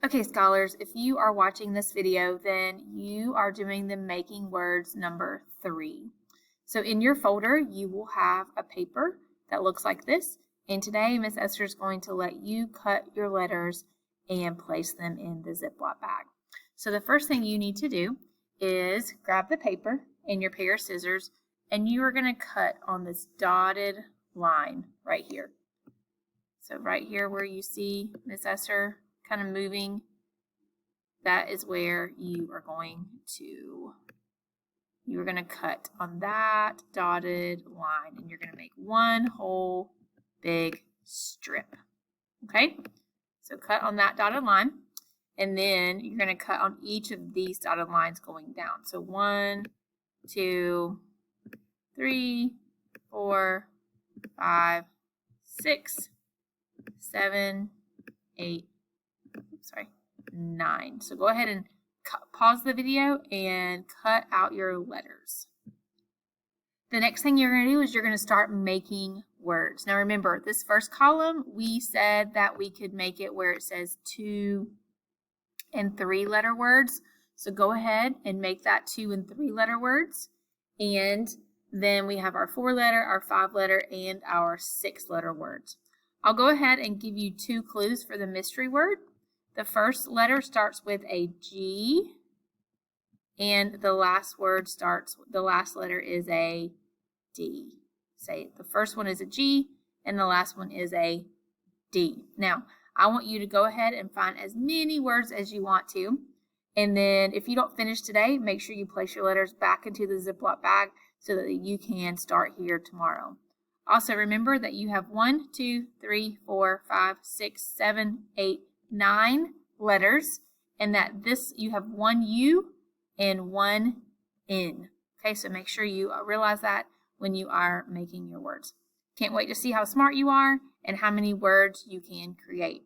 Okay, scholars, if you are watching this video, then you are doing the making words number 3. So in your folder, you will have a paper that looks like this. And today, Miss Esther is going to let you cut your letters and place them in the Ziploc bag. So the first thing you need to do is grab the paper and your pair of scissors, and you are going to cut on this dotted line right here. So right here where you see Miss Esther kind of moving, that is where you are going to cut on that dotted line, and you're going to make one whole big strip. Okay, so cut on that dotted line, and then you're going to cut on each of these dotted lines going down. So 1, 2, 3, 4, 5, 6, 7, 8, 9. So go ahead and pause the video and cut out your letters. The next thing you're going to do is you're going to start making words. Now remember, this first column, we said that we could make it where it says 2 and 3 letter words. So go ahead and make that 2 and 3 letter words. And then we have our 4 letter, our 5 letter, and our 6 letter words. I'll go ahead and give you 2 clues for the mystery word. The first letter starts with a G, and the last letter is a D. Say the first one is a G, and the last one is a D. Now, I want you to go ahead and find as many words as you want to, and then if you don't finish today, make sure you place your letters back into the Ziploc bag so that you can start here tomorrow. Also, remember that you have 1, 2, 3, 4, 5, 6, 7, 8, 9 letters, and that you have 1 U and 1 N. Okay, so make sure you realize that when you are making your words. Can't wait to see how smart you are and how many words you can create.